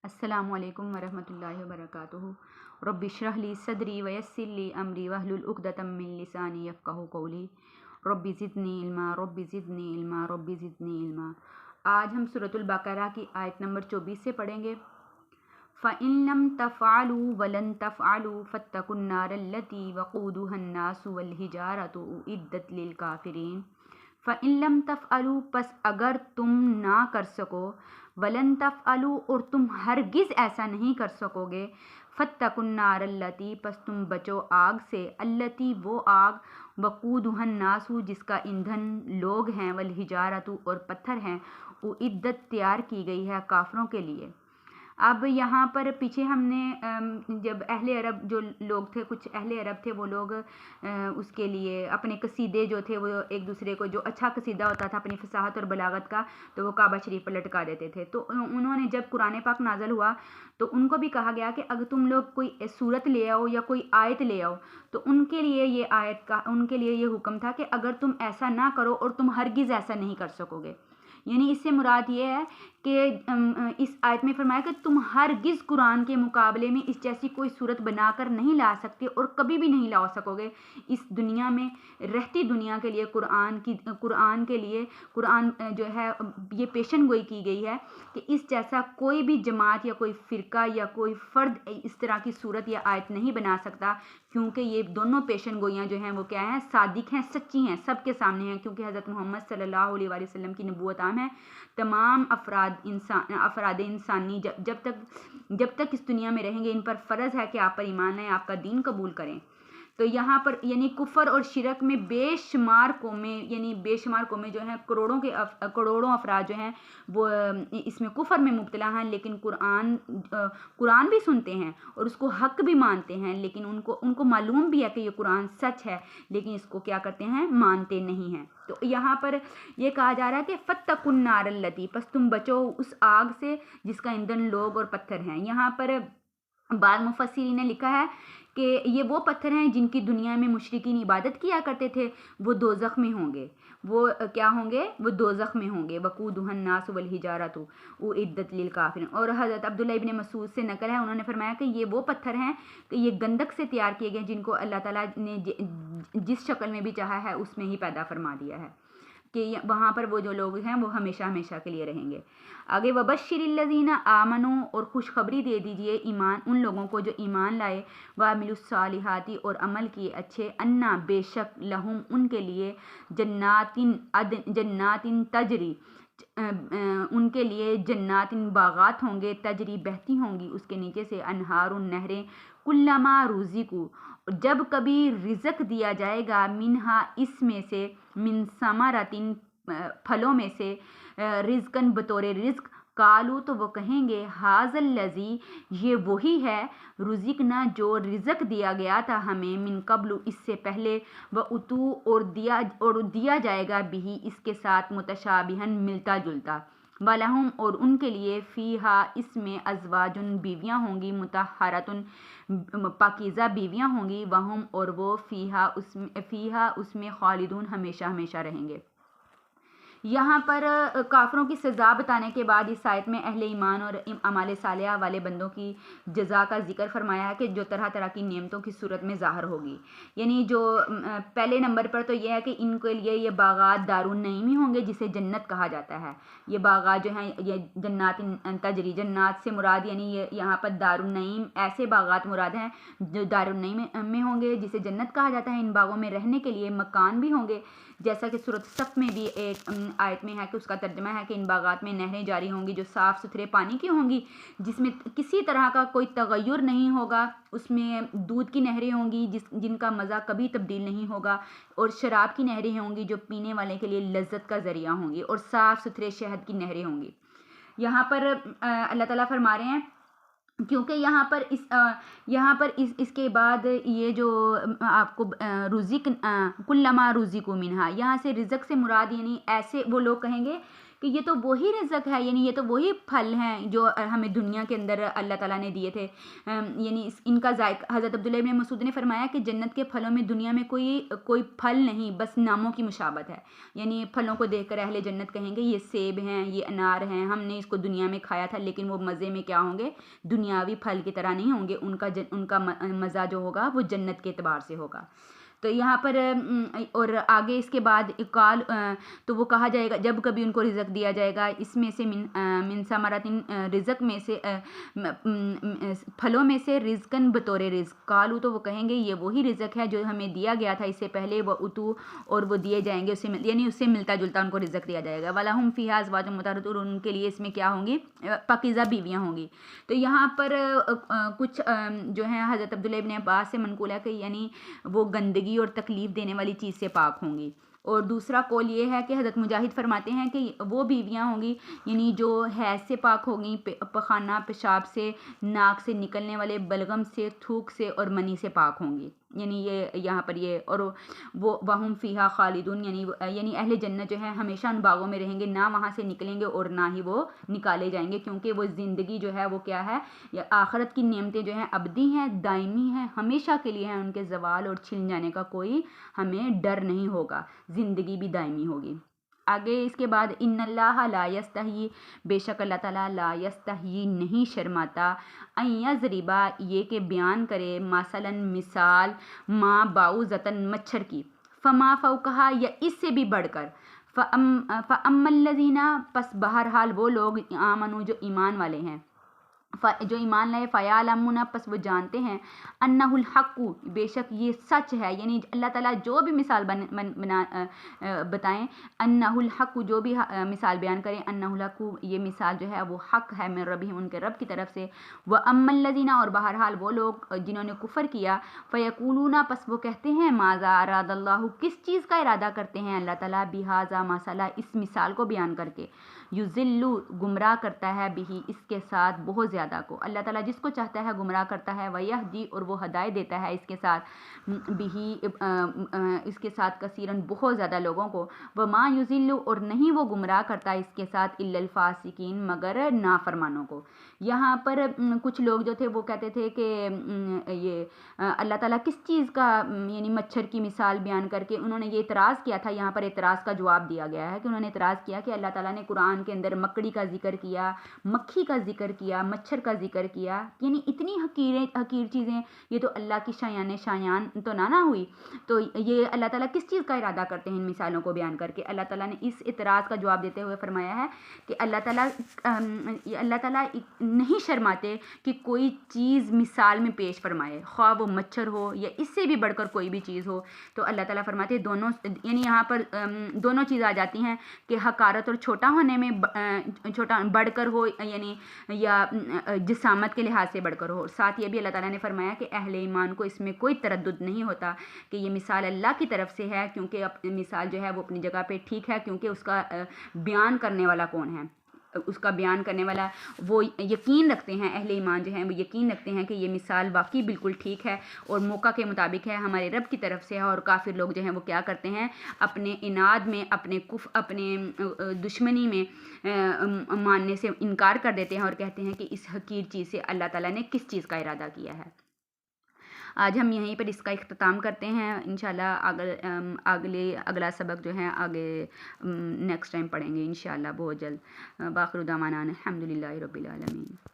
السلام علیکم ورحمۃ اللہ وبرکاتہ۔ رب اشرح لی صدری ویسر لی امری واحلل عقدۃ من لسانی یفقہوا قولی۔ رب زدنی علما رب زدنی علما رب زدنی علما۔ آج ہم سورۃ البقرہ کی آیت نمبر 24 سے پڑھیں گے۔ فَإِن لَمْ تَفْعَلُوا وَلَن تَفْعَلُوا فَاتَّقُوا النَّارَ الَّتِي وَقُودُهَا النَّاسُ وَالْحِجَارَةُ أُعِدَّتْ لِلْكَافِرِينَ۔ فَإِن لَمْ تَفْعَلُوا پس اگر تم نہ کر سکو، وَلَن تَفْعَلُوا اور تم ہرگز ایسا نہیں کر سکو گے، فَاتَّقُوا النَّارَ الَّتِي پس تم بچو آگ سے، الَّتِي وہ آگ، وَقُودُهَا النَّاسُ جس کا ایندھن لوگ ہیں، وَالْحِجَارَةُ اور پتھر ہیں، اُعِدَّت تیار کی گئی ہے کافروں کے لیے۔ اب یہاں پر پیچھے ہم نے جب اہل عرب جو لوگ تھے، کچھ اہل عرب تھے، وہ لوگ اس کے لیے اپنے قصیدے جو تھے وہ ایک دوسرے کو، جو اچھا قصیدہ ہوتا تھا اپنی فصاحت اور بلاغت کا، تو وہ کعبہ شریف پر لٹکا دیتے تھے۔ تو انہوں نے جب قرآن پاک نازل ہوا تو ان کو بھی کہا گیا کہ اگر تم لوگ کوئی صورت لے آؤ یا کوئی آیت لے آؤ، تو ان کے لیے یہ آیت کا، ان کے لیے یہ حکم تھا کہ اگر تم ایسا نہ کرو اور تم ہرگز ایسا نہیں کر سکو گے۔ یعنی اس سے مراد یہ ہے کہ اس آیت میں فرمایا کہ تم ہرگز قرآن کے مقابلے میں اس جیسی کوئی صورت بنا کر نہیں لا سکتے اور کبھی بھی نہیں لا سکو گے اس دنیا میں، رہتی دنیا کے لیے قرآن کے لیے قرآن جو ہے یہ پیشن گوئی کی گئی ہے کہ اس جیسا کوئی بھی جماعت یا کوئی فرقہ یا کوئی فرد اس طرح کی صورت یا آیت نہیں بنا سکتا، کیونکہ یہ دونوں پیشن گوئیاں جو ہیں وہ کیا ہیں؟ صادق ہیں، سچی ہیں، سب کے سامنے ہیں، کیونکہ حضرت محمد صلی اللہ علیہ وآلہ وسلم کی نبوت عام ہے۔ تمام افراد انسانی جب تک اس دنیا میں رہیں گے، ان پر فرض ہے کہ آپ پر ایمان لائیں، آپ کا دین قبول کریں۔ تو یہاں پر یعنی کفر اور شرک میں بے شمار قومیں جو ہیں، کروڑوں افراد جو ہیں وہ اس میں کفر میں مبتلا ہیں، لیکن قرآن بھی سنتے ہیں اور اس کو حق بھی مانتے ہیں، لیکن ان کو معلوم بھی ہے کہ یہ قرآن سچ ہے، لیکن اس کو کیا کرتے ہیں؟ مانتے نہیں ہیں۔ تو یہاں پر یہ کہا جا رہا ہے کہ فَاتَّقُوا النَّارَ الَّتِي پس تم بچو اس آگ سے جس کا ایندھن لوگ اور پتھر ہیں۔ یہاں پر بعض مفسرین نے لکھا ہے کہ یہ وہ پتھر ہیں جن کی دنیا میں مشرکین عبادت کیا کرتے تھے، وہ دوزخ میں ہوں گے۔ وہ کیا ہوں گے؟ وہ دوزخ میں ہوں گے۔ وَقُودُهَا النَّاسُ وَالْحِجَارَةُ أُعِدَّتْ لِلْكَافِرِينَ۔ اور حضرت عبداللہ ابن مسعود سے نقل ہے، انہوں نے فرمایا کہ یہ وہ پتھر ہیں کہ یہ گندک سے تیار کیے گئے، جن کو اللہ تعالیٰ نے جس شکل میں بھی چاہا ہے اس میں ہی پیدا فرما دیا ہے، کہ وہاں پر وہ جو لوگ ہیں وہ ہمیشہ ہمیشہ کے لیے رہیں گے۔ آگے وَبَشِّرِ الَّذِينَ آمَنُوا اور خوشخبری دے دیجئے ان لوگوں کو جو ایمان لائے، وَعَمِلُوا الصَّالِحَاتِ اور عمل کیے اچھے، اَنَّا بے شک لَهُمْ ان کے لیے جنات تجری ان کے لیے جنات باغات ہوں گے، تجری بہتی ہوں گی اس کے نیچے سے، انہار نہریں، کلما رزقوا جب کبھی رزق دیا جائے گا، منہا اس میں سے، من ثمرۃ پھلوں میں سے، رزقن بطور رزق، قالو تو وہ کہیں گے، ھذا الذی یہ وہی ہے، رزقنا جو رزق دیا گیا تھا ہمیں، من قبل اس سے پہلے، واتو اور دیا جائے گا بھی اس کے ساتھ، متشابہن ملتا جلتا، وَلَهُمْ اور ان کے لیے، فیہا اس میں، ازواجن بیویاں ہوں گی، مطہراتن پاکیزہ بیویاں ہوں گی، وہم اور وہ، فیہا اس میں خالدون ہمیشہ ہمیشہ رہیں گے۔ یہاں پر کافروں کی سزا بتانے کے بعد اس آیت میں اہل ایمان اور اعمال صالحہ والے بندوں کی جزا کا ذکر فرمایا ہے کہ جو طرح طرح کی نعمتوں کی صورت میں ظاہر ہوگی۔ یعنی جو پہلے نمبر پر تو یہ ہے کہ ان کے لیے یہ باغات دارالنعیم ہی ہوں گے، جسے جنت کہا جاتا ہے۔ یہ باغات جو ہیں، یہ جنات تجری، جنات سے مراد یعنی یہاں پر دارالنعیم ایسے باغات مراد ہیں جو دارالنعیم میں ہوں گے، جسے جنت کہا جاتا ہے۔ ان باغوں میں رہنے کے لیے مکان بھی ہوں گے، جیسا کہ سورۃ صف میں بھی ایک آیت میں ہے کہ اس کا ترجمہ ہے کہ ان باغات میں نہریں جاری ہوں گی جو صاف ستھرے پانی کی ہوں گی، جس میں کسی طرح کا کوئی تغیر نہیں ہوگا، اس میں دودھ کی نہریں ہوں گی جن کا مزہ کبھی تبدیل نہیں ہوگا، اور شراب کی نہریں ہوں گی جو پینے والے کے لیے لذت کا ذریعہ ہوں گی، اور صاف ستھرے شہد کی نہریں ہوں گی۔ یہاں پر اللہ تعالیٰ فرما رہے ہیں، کیونکہ یہاں پر اس کے بعد یہ جو آپ کو رزق کلما رزقوا منہا، یہاں سے رزق سے مراد یعنی ایسے وہ لوگ کہیں گے کہ یہ تو وہی رزق ہے، یعنی یہ تو وہی پھل ہیں جو ہمیں دنیا کے اندر اللہ تعالیٰ نے دیے تھے، یعنی ان کا ذائقہ، حضرت عبداللہ ابن مسعود نے فرمایا کہ جنت کے پھلوں میں دنیا میں کوئی پھل نہیں، بس ناموں کی مشابہت ہے، یعنی پھلوں کو دیکھ کر اہل جنت کہیں گے یہ سیب ہیں، یہ انار ہیں، ہم نے اس کو دنیا میں کھایا تھا لیکن وہ مزے میں کیا ہوں گے، دنیاوی پھل کی طرح نہیں ہوں گے، ان کا مزہ جو ہوگا وہ جنت کے اعتبار سے ہوگا۔ تو یہاں پر اور آگے اس کے بعد اقال، تو وہ کہا جائے گا جب کبھی ان کو رزق دیا جائے گا، اس میں سے من ثمراتن، رزق میں سے پھلوں میں سے، رزقن بطور رزق، قالو تو وہ کہیں گے یہ وہی رزق ہے جو ہمیں دیا گیا تھا اس سے پہلے، وہ اتو اور وہ دیے جائیں گے، یعنی اس سے ملتا جلتا ان کو رزق دیا جائے گا، وَلَهُمْ فِيهَا أَزْوَاجٌ مُطَهَّرَةٌ، اور ان کے لیے اس میں کیا ہوں گی، پاکیزہ بیویاں ہوں گی۔ تو یہاں پر کچھ جو ہیں حضرت عبداللہ ابن عباس سے منقول ہے کہ یعنی وہ گندگی اور تکلیف دینے والی چیز سے پاک ہوں گی، اور دوسرا قول یہ ہے کہ حضرت مجاہد فرماتے ہیں کہ وہ بیویاں ہوں گی یعنی جو حیض سے پاک ہوں گی، پخانہ پیشاب سے، ناک سے نکلنے والے بلغم سے، تھوک سے اور منی سے پاک ہوں گی، یعنی یہ یہاں پر یہ، اور وہ وہم فیہا خالدون، یعنی اہل جنت جو ہے ہمیشہ ان باغوں میں رہیں گے، نہ وہاں سے نکلیں گے اور نہ ہی وہ نکالے جائیں گے، کیونکہ وہ زندگی جو ہے وہ کیا ہے، آخرت کی نعمتیں جو ہیں ابدی ہیں، دائمی ہیں، ہمیشہ کے لیے ہیں، ان کے زوال اور چھن جانے کا کوئی ہمیں ڈر نہیں ہوگا، زندگی بھی دائمی ہوگی۔ آگے اس کے بعد ان اللہ لا یستحیی، بے شک اللہ تعالیٰ لا یستحیی نہیں شرماتا، ان یضربا یہ کہ بیان کرے، مثلا مثال، ما بعوضۃ مچھر کی، فما فوقہا یا اس سے بھی بڑھ کر، فاما الذین پس بہرحال وہ لوگ، آمنو جو ایمان والے ہیں، جو ایمان لائے، فیعلمون پس وہ جانتے ہیں، انہ الحق بے شک یہ سچ ہے، یعنی اللہ تعالیٰ جو بھی مثال بتائیں، انہ الحق جو بھی مثال بیان کریں، انہ الحق یہ مثال جو ہے وہ حق ہے، من ربہم ان کے رب کی طرف سے، واما الذین اور بہرحال وہ لوگ جنہوں نے کفر کیا، فیقولون پس وہ کہتے ہیں، ماذا اراد اللہ کس چیز کا ارادہ کرتے ہیں اللہ تعالیٰ، بہذا مثلا اس مثال کو بیان کر کے، یضل گمراہ کرتا ہے، بھی اس کے ساتھ بہت زیادہ کو، اللہ تعالیٰ جس کو چاہتا ہے گمراہ کرتا ہے، ویہدی اور وہ ہدایت دیتا ہے اس کے ساتھ، بھی اس کے ساتھ کثیرن بہت زیادہ لوگوں کو، وما یضل اور نہیں وہ گمراہ کرتا اس کے ساتھ، الا الفاسقین مگر نافرمانوں کو۔ یہاں پر کچھ لوگ جو تھے وہ کہتے تھے کہ یہ اللہ تعالیٰ کس چیز کا، یعنی مچھر کی مثال بیان کر کے انہوں نے یہ اعتراض کیا تھا، یہاں پر اعتراض کا جواب دیا گیا ہے کہ انہوں نے اعتراض کیا کہ اللہ تعالیٰ نے قرآن کے اندر مکڑی کا ذکر کیا، مکھی کا ذکر کیا، مچھر کا ذکر کیا، یعنی اتنی حقیر چیزیں، یہ تو اللہ کی شایان تو نہ ہوئی، تو یہ اللہ تعالیٰ کس چیز کا ارادہ کرتے ہیں ان مثالوں کو بیان کر کے۔ اللہ تعالیٰ نے اس اعتراض کا جواب دیتے ہوئے فرمایا ہے کہ اللہ تعالیٰ نہیں شرماتے کہ کوئی چیز مثال میں پیش فرمائے، خواہ وہ مچھر ہو یا اس سے بھی بڑھ کر کوئی بھی چیز ہو، تو اللہ تعالیٰ فرماتے دونوں، یعنی یہاں پر دونوں چیز آ جاتی ہیں کہ حقارت اور چھوٹا ہونے میں چھوٹا بڑھ کر ہو، یعنی یا جسامت کے لحاظ سے بڑھ کر ہو، ساتھ یہ بھی اللہ تعالیٰ نے فرمایا کہ اہل ایمان کو اس میں کوئی تردد نہیں ہوتا کہ یہ مثال اللہ کی طرف سے ہے، کیونکہ مثال جو ہے وہ اپنی جگہ پہ ٹھیک ہے، کیونکہ اس کا بیان کرنے والا کون ہے، اس کا بیان کرنے والا وہ یقین رکھتے ہیں، اہل ایمان جو ہیں وہ یقین رکھتے ہیں کہ یہ مثال واقعی بالکل ٹھیک ہے اور موقع کے مطابق ہے، ہمارے رب کی طرف سے ہے، اور کافر لوگ جو ہیں وہ کیا کرتے ہیں، اپنے اناد میں، اپنے دشمنی میں ماننے سے انکار کر دیتے ہیں اور کہتے ہیں کہ اس حقیر چیز سے اللہ تعالیٰ نے کس چیز کا ارادہ کیا ہے۔ آج ہم یہیں پر اس کا اختتام کرتے ہیں، انشاءاللہ اگلا سبق جو ہے آگے نیکسٹ ٹائم پڑھیں گے انشاءاللہ بہت جلد۔ باخر دعوانا الحمدللہ رب العالمین۔